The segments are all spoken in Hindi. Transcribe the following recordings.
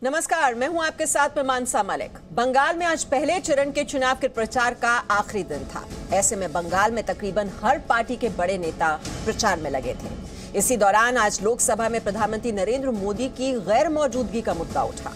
नमस्कार, मैं हूं आपके साथ में मानसा मलिक। बंगाल में आज पहले चरण के चुनाव के प्रचार का आखिरी दिन था। ऐसे में बंगाल में तकरीबन हर पार्टी के बड़े नेता प्रचार में लगे थे। इसी दौरान आज लोकसभा में प्रधानमंत्री नरेंद्र मोदी की गैर मौजूदगी का मुद्दा उठा।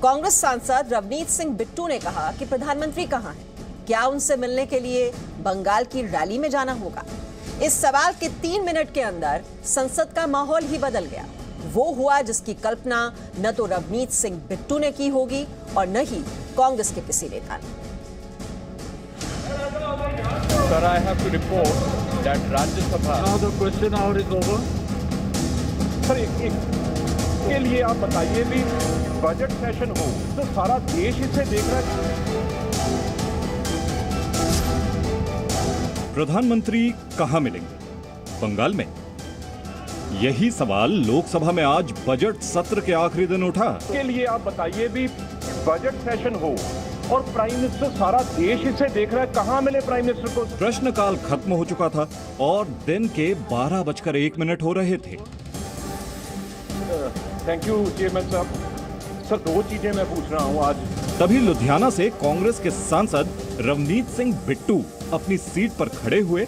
कांग्रेस सांसद रवनीत सिंह बिट्टू ने कहा कि प्रधानमंत्री कहां हैं? क्या उनसे मिलने के लिए बंगाल की रैली में जाना होगा? इस सवाल के 3 मिनट के अंदर संसद का माहौल ही बदल गया। वो हुआ जिसकी कल्पना न तो रवनीत सिंह बिट्टू ने की होगी और न ही कांग्रेस के किसी नेता ने। Sir, I have to report that Rajya Sabha. Now the question hour is over. Sir एक के लिए आप बताइए भी बजट सेशन हो तो सारा देश इसे देख रहा है। प्रधानमंत्री कहां मिलेंगे? बंगाल में? यही सवाल लोकसभा में आज बजट सत्र के आखिरी दिन उठा। के लिए आप बताइए भी बजट सेशन हो और प्राइम मिनिस्टर सारा देश इसे देख रहा है, कहां मिले प्राइम मिनिस्टर को? प्रश्नकाल खत्म हो चुका था और दिन के 12:01 हो रहे थे। थैंक यू चेयरमैन साहब। सर 2 चीजें मैं पूछ रहा हूं आज। तभी लुधियाना से कांग्रेस के सांसद रवनीत सिंह बिट्टू अपनी सीट पर खड़े हुए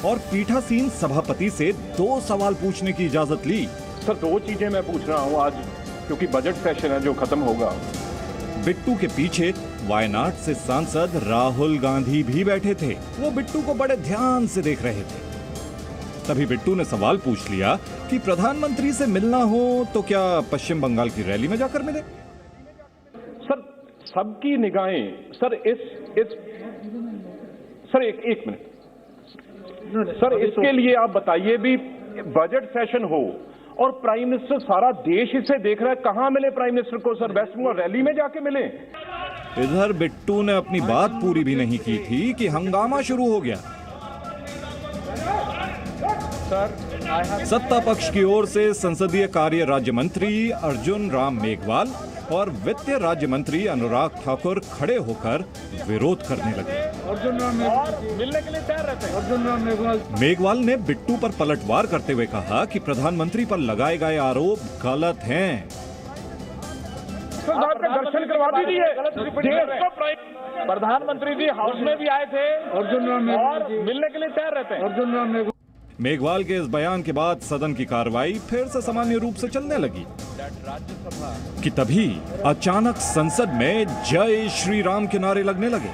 और पीठासीन सभापति से 2 सवाल पूछने की इजाजत ली। सर 2 चीजें मैं पूछ रहा हूं आज क्योंकि बजट सेशन है जो खत्म होगा। बिट्टू के पीछे वायनाड से सांसद राहुल गांधी भी बैठे थे। वो बिट्टू को बड़े ध्यान से देख रहे थे। तभी बिट्टू ने सवाल पूछ लिया कि प्रधानमंत्री से मिलना हो तो क्या पश्चिम बंगाल की रैली में जाकर मिले? सर सबकी निगाहें सर सर एक मिनट सर इसके लिए आप बताइए भी बजट सेशन हो और प्राइम मिनिस्टर सारा देश इसे देख रहा है, कहां मिले प्राइम मिनिस्टर को? सर वेस्ट बंगाल रैली में जाके मिले। इधर बिट्टू ने अपनी बात पूरी भी नहीं की थी कि हंगामा शुरू हो गया। सत्ता पक्ष की ओर से संसदीय कार्य राज्य मंत्री अर्जुन राम मेघवाल और वित्त राज्य मंत्री अनुराग ठाकुर खड़े होकर विरोध करने लगे। अर्जुन राम मिलने के लिए तैयार रहते हैं। अर्जुन राम मेघवाल ने बिट्टू पर पलटवार करते हुए कहा कि प्रधानमंत्री पर लगाए गए आरोप गलत हैं। दर्शन करवा दीजिए। प्रधानमंत्री जी हाउस में भी आए थे। अर्जुन राम और मिलने के लिए तैयार रहते हैं। अर्जुन राम मेघवाल के इस बयान के बाद सदन की कार्रवाई फिर से सामान्य रूप से चलने लगी कि तभी अचानक संसद में जय श्री राम के नारे लगने लगे।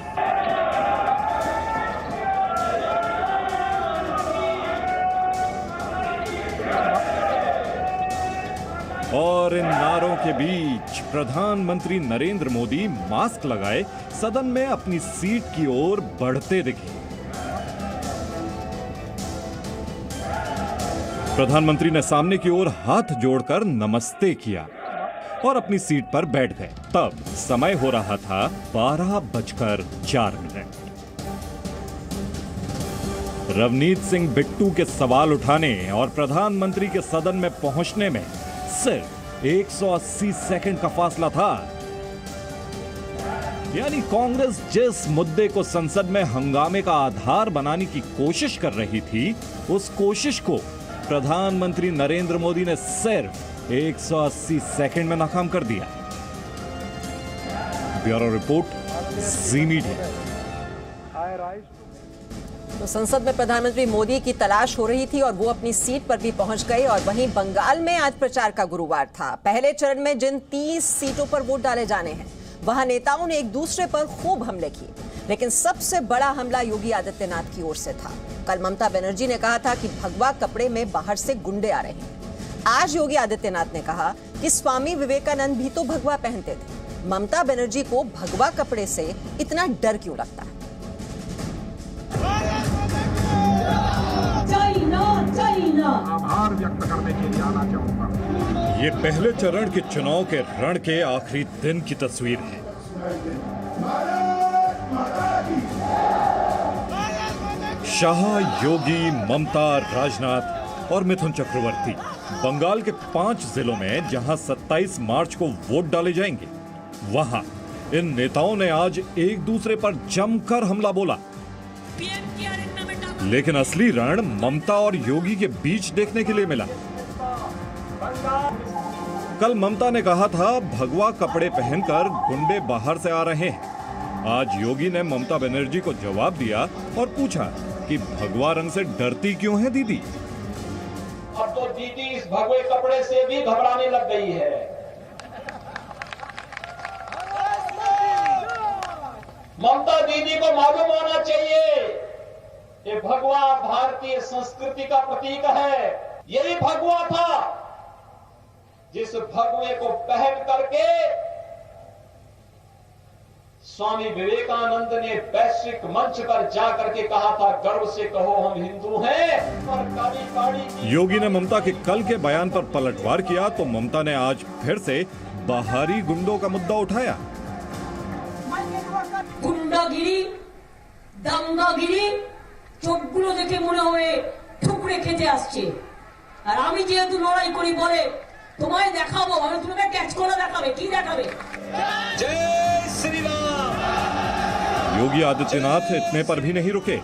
और इन नारों के बीच प्रधानमंत्री नरेंद्र मोदी मास्क लगाए सदन में अपनी सीट की ओर बढ़ते दिखे। प्रधानमंत्री ने सामने की ओर हाथ जोड़कर नमस्ते किया और अपनी सीट पर बैठ गए। तब समय हो रहा था 12:04। रवनीत सिंह बिट्टू के सवाल उठाने और प्रधानमंत्री के सदन में पहुंचने में सिर्फ 180 सेकंड का फासला था। यानी कांग्रेस जिस मुद्दे को संसद में हंगामे का आधार बनाने की कोशिश कर रही थी, उस कोशिश को प्रधानमंत्री नरेंद्र मोदी ने सिर्फ 180 सेकंड में नाकाम कर दिया। ब्यूरो रिपोर्ट, जी मीडिया। तो संसद में प्रधानमंत्री मोदी की तलाश हो रही थी और वो अपनी सीट पर भी पहुंच गए। और वहीं बंगाल में आज प्रचार का गुरुवार था। पहले चरण में जिन 30 सीटों पर वोट डाले जाने हैं, वहां नेताओं ने एक दूसरे पर खूब हमले किए, लेकिन सबसे बड़ा हमला योगी आदित्यनाथ की ओर से था। कल ममता बनर्जी ने कहा था कि भगवा कपड़े में बाहर से गुंडे आ रहे हैं। आज योगी आदित्यनाथ ने कहा कि स्वामी विवेकानंद भी तो भगवा पहनते थे। ममता बनर्जी को भगवा कपड़े से इतना डर क्यों लगता है? आभार व्यक्त करने के लिए आना चाहूंगा। ये पहले चरण के चुनाव के रण के आखिरी दिन की तस्वीर है। शाह, योगी, ममता, राजनाथ और मिथुन चक्रवर्ती बंगाल के 5 जिलों में जहां 27 मार्च को वोट डाले जाएंगे, वहां इन नेताओं ने आज एक दूसरे पर जमकर हमला बोला। लेकिन असली रण ममता और योगी के बीच देखने के लिए मिला। कल ममता ने कहा था भगवा कपड़े पहनकर गुंडे बाहर से आ रहे हैं। आज योगी ने ममता बनर्जी को जवाब दिया और पूछा कि भगवा रंग से डरती क्यों है दीदी। अब तो दीदी इस भगवे कपड़े से भी घबराने लग गई है। ममता दीदी को मालूम होना चाहिए ये भगवा भारतीय संस्कृति का प्रतीक है। यही भगवा था जिस भगवे को पहन करके स्वामी विवेकानंद ने वैश्विक मंच पर जाकर के कहा था, गर्व से कहो हम हिंदू हैं। और काली पाड़ी योगी ने ममता के कल के बयान पर पलटवार किया तो ममता ने आज फिर से बाहरी गुंडों का मुद्दा उठाया। गुंडागिरी, दांगागिरी চোখগুলো দেখে মনে হয় ঠুকরে খেতে আসছে। আর আমি যেহেতু লড়াই করি বলে তোমায় দেখাবো, আমি তোমাকে ক্যাচ করে দেখাবে, কি দেখাবে? जय श्री राम। योगी आदित्यनाथ इतने पर भी नहीं रुके।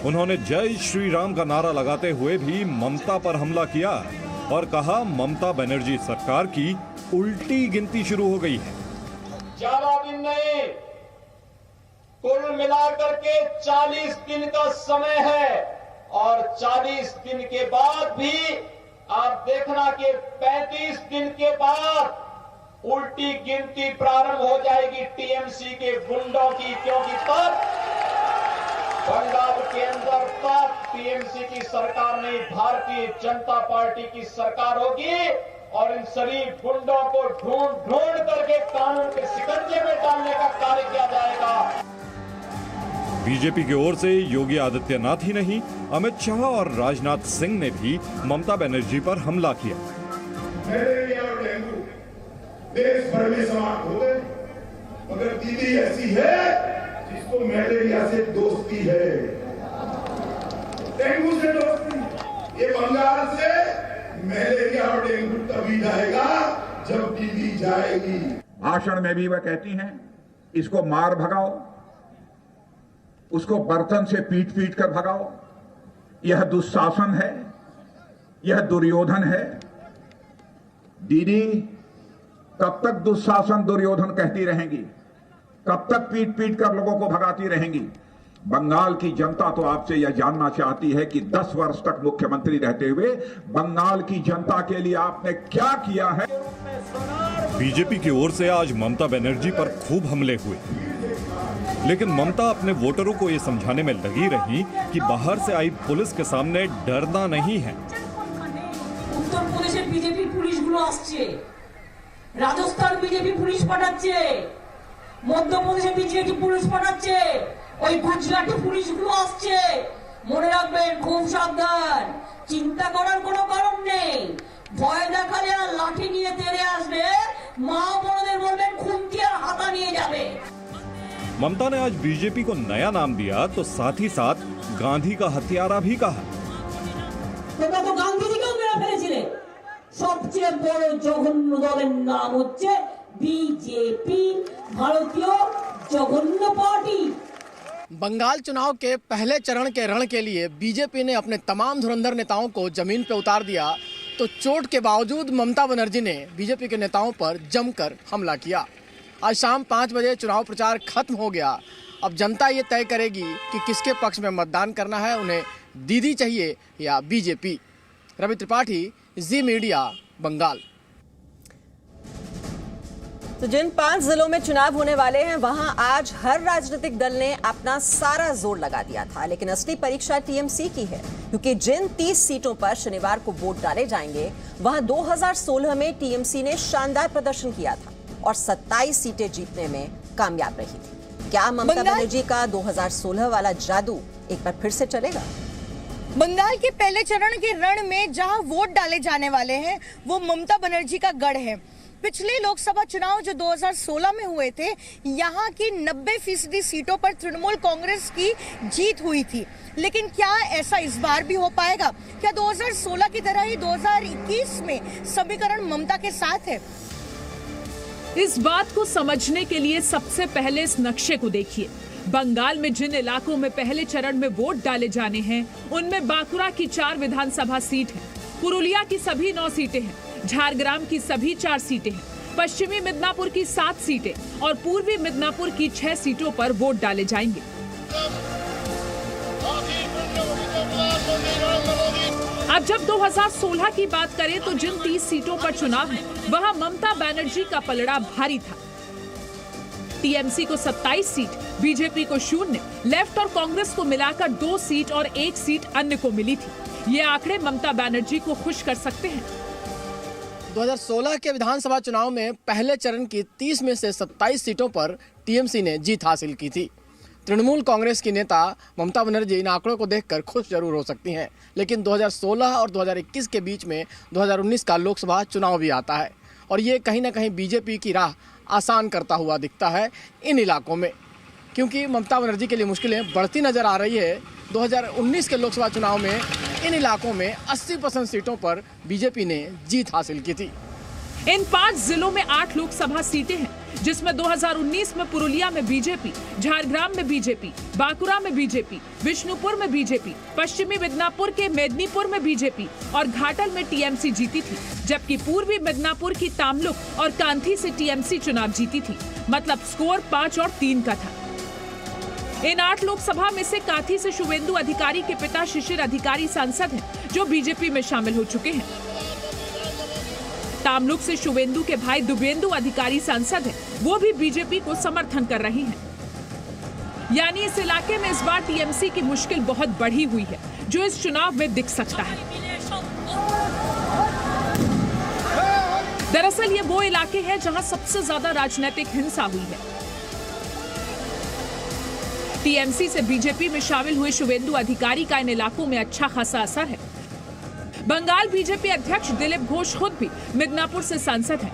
उन्होंने जय श्री राम का नारा लगाते हुए भी ममता पर हमला किया और कहा ममता बनर्जी सरकार की उल्टी गिनती शुरू हो गई है। ज्यादा दिन नहीं, कुल मिलाकर के 40 दिन का समय है और 40 दिन के बाद भी आप देखना कि 35 दिन के बाद उल्टी गिनती प्रारंभ हो जाएगी टीएमसी के गुंडों की, क्योंकि तब बंगाल के अंदर तब टीएमसी की सरकार नहीं, भारतीय जनता पार्टी की सरकार होगी और इन शरीफ गुंडों को ढूंढ करके कानून के शिकंजे में डालने का कार्य किया जाएगा। बीजेपी की ओर से योगी आदित्यनाथ ही नहीं, अमित शाह और राजनाथ सिंह ने भी ममता बनर्जी पर हमला किया। मलेरिया और डेंगू देश भर में समाप्त हो गए, मगर दीदी ऐसी है जिसको मलेरिया से दोस्ती है, डेंगू से दोस्ती। ये बंगाल से मलेरिया और डेंगू तभी जाएगा जब दीदी जाएगी। भाषण में भी वह कहती हैं इसको मार भगाओ, उसको बर्तन से पीट पीट कर भगाओ, यह दुशासन है, यह दुर्योधन है। दीदी कब तक दुशासन दुर्योधन कहती रहेंगी? कब तक पीट पीट कर लोगों को भगाती रहेंगी? बंगाल की जनता तो आपसे यह जानना चाहती है कि 10 वर्ष तक मुख्यमंत्री रहते हुए बंगाल की जनता के लिए आपने क्या किया है। बीजेपी की ओर से आज ममता बनर्जी पर खूब हमले हुए, लेकिन ममता अपने वोटरों को ये समझाने में लगी रही कि बाहर से आई पुलिस के सामने डरना नहीं है। उत्तर प्रदेशे बीजेपी पुलिसগুলো আসছে, রাজস্থান বিজেপি পুলিশ পাঠাচ্ছে, মধ্যপ্রদেশে বিজেপি পুলিশ পাঠাচ্ছে, ওই গুজরাটি পুলিশগুলো আসছে। মনে রাখবেন, খুব সাবধান, চিন্তা করার কোনো কারণ নেই। ভয় দেখালে আর লাঠি নিয়ে তেড়ে আসবে, মা বড়দের বলবেন খুন্তি আর হাতা নিয়ে যাবে। ममता ने आज बीजेपी को नया नाम दिया तो साथ ही साथ गांधी का हत्यारा भी कहा। তোমরা তো গান্ধীজিকেও মেরে ফেলেছিলে। সবচেয়ে বড় জঘন্য দলের নাম হচ্ছে बीजेपी, भारतीय जघन्य पार्टी। बंगाल चुनाव के पहले चरण के रण के लिए बीजेपी ने अपने तमाम धुरंधर नेताओं को जमीन पर उतार दिया, तो चोट के बावजूद ममता बनर्जी ने बीजेपी के नेताओं पर जमकर हमला किया। आज शाम 5 बजे चुनाव प्रचार खत्म हो गया। अब जनता ये तय करेगी कि किसके पक्ष में मतदान करना है, उन्हें दीदी चाहिए या बीजेपी। रवि त्रिपाठी, जी मीडिया, बंगाल। तो जिन 5 जिलों में चुनाव होने वाले हैं वहां आज हर राजनीतिक दल ने अपना सारा जोर लगा दिया था, लेकिन असली परीक्षा टीएमसी की है, क्योंकि जिन 30 सीटों पर शनिवार को वोट डाले जाएंगे वहां 2016 में टीएमसी ने शानदार प्रदर्शन किया था और 27 सीटें जीतने में कामयाब रही थी। क्या ममता बनर्जी का 2016 वाला जादू एक बार फिर से चलेगा? बंगाल के पहले चरण के रण में जहां वोट डाले जाने वाले हैं वो ममता बनर्जी का गढ़ है। पिछले लोकसभा चुनाव जो 2016 में हुए थे, यहाँ की 90% सीटों पर तृणमूल कांग्रेस की जीत हुई थी, लेकिन क्या ऐसा इस बार भी हो पाएगा? क्या 2016 की तरह ही 2021 में समीकरण ममता के साथ है? इस बात को समझने के लिए सबसे पहले इस नक्शे को देखिए। बंगाल में जिन इलाकों में पहले चरण में वोट डाले जाने हैं, उनमें बांकुरा की 4 विधानसभा सीट है, पुरुलिया की सभी 9 सीटें हैं, झारग्राम की सभी 4 सीटें हैं। पश्चिमी मिदनापुर की 7 सीटें और पूर्वी मिदनापुर की 6 सीटों पर वोट डाले जाएंगे। अब जब 2016 की बात करें तो जिन 30 सीटों पर चुनाव है वहां ममता बनर्जी का पलड़ा भारी था। टीएमसी को 27 सीट, बीजेपी को 0, लेफ्ट और कांग्रेस को मिलाकर 2 सीट और 1 सीट अन्य को मिली थी। ये आंकड़े ममता बनर्जी को खुश कर सकते हैं। 2016 के विधानसभा चुनाव में पहले चरण की 30 में से 27 सीटों पर टीएमसी ने जीत हासिल की थी। तृणमूल कांग्रेस की नेता ममता बनर्जी इन आंकड़ों को देखकर खुश जरूर हो सकती हैं, लेकिन 2016 और 2021 के बीच में 2019 का लोकसभा चुनाव भी आता है और ये कहीं ना कहीं बीजेपी की राह आसान करता हुआ दिखता है इन इलाकों में, क्योंकि ममता बनर्जी के लिए मुश्किलें बढ़ती नजर आ रही है। 2019 के लोकसभा चुनाव में इन इलाकों में 80% सीटों पर बीजेपी ने जीत हासिल की थी। इन 5 जिलों में 8 लोकसभा सीटें हैं, जिसमें 2019 में पुरुलिया में बीजेपी, झारग्राम में बीजेपी, बांकुरा में बीजेपी, बिष्णुपुर में बीजेपी, पश्चिमी मिदनापुर के मेदिनीपुर में बीजेपी और घाटल में टीएमसी जीती थी, जबकि पूर्वी मिदनापुर की तामलुक और कांथी से टीएमसी चुनाव जीती थी। मतलब स्कोर 5 और 3 का था। इन 8 लोकसभा में से कांथी से शुवेंदु अधिकारी के पिता शिशिर अधिकारी सांसद हैं, जो बीजेपी में शामिल हो चुके हैं। तामलुक से शुवेंदु के भाई दुबेंदु अधिकारी सांसद हैं, वो भी बीजेपी को समर्थन कर रही हैं। यानी इस इलाके में इस बार टीएमसी की मुश्किल बहुत बढ़ी हुई है, जो इस चुनाव में दिख सकता है। दरअसल ये वो इलाके हैं जहां सबसे ज्यादा राजनीतिक हिंसा हुई है। टीएमसी से बीजेपी में शामिल हुए शुवेंदु अधिकारी का इन इलाकों में अच्छा खासा असर है। बंगाल बीजेपी अध्यक्ष दिलीप घोष खुद भी मिदनापुर से सांसद हैं।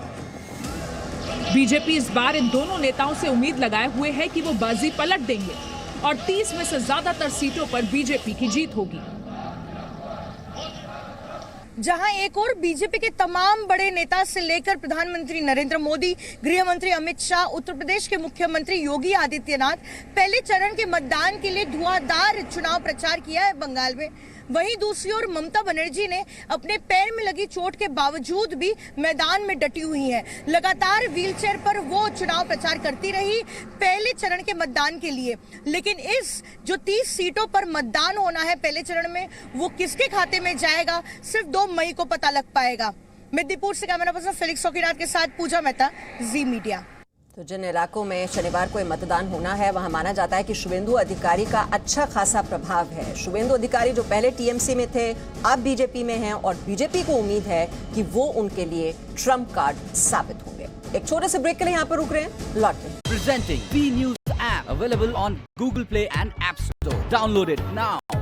बीजेपी इस बार इन दोनों नेताओं से उम्मीद लगाए हुए है कि वो बाजी पलट देंगे और 30 में से ज्यादातर सीटों पर बीजेपी की जीत होगी। जहां एक और बीजेपी के तमाम बड़े नेता से लेकर प्रधानमंत्री नरेंद्र मोदी, गृह मंत्री अमित शाह, उत्तर प्रदेश के मुख्यमंत्री योगी आदित्यनाथ पहले चरण के मतदान के लिए धुआंधार चुनाव प्रचार किया है बंगाल में, वहीं दूसरी ओर ममता बनर्जी ने अपने पैर में लगी चोट के बावजूद भी मैदान में डटी हुई हैं। लगातार व्हीलचेयर पर वो चुनाव प्रचार करती रही पहले चरण के मतदान के लिए, लेकिन इस जो 30 सीटों पर मतदान होना है पहले चरण में, वो किसके खाते में जाएगा सिर्फ 2 मई को पता लग पाएगा। मेदिनीपुर से कैमरा पर्सन फेलिक्स चौकीदार के साथ पूजा मेहता, जी मीडिया। तो जिन इलाकों में शनिवार को मतदान होना है वहां माना जाता है कि शुवेंदु अधिकारी का अच्छा खासा प्रभाव है। शुवेंदु अधिकारी जो पहले टीएमसी में थे, अब बीजेपी में हैं और बीजेपी को उम्मीद है कि वो उनके लिए ट्रम्प कार्ड साबित होंगे। एक छोटे से ब्रेक के लिए यहाँ पर रुक रहे हैं, लौटते हैं। Presenting B News app available on Google Play and App Store. Download it now.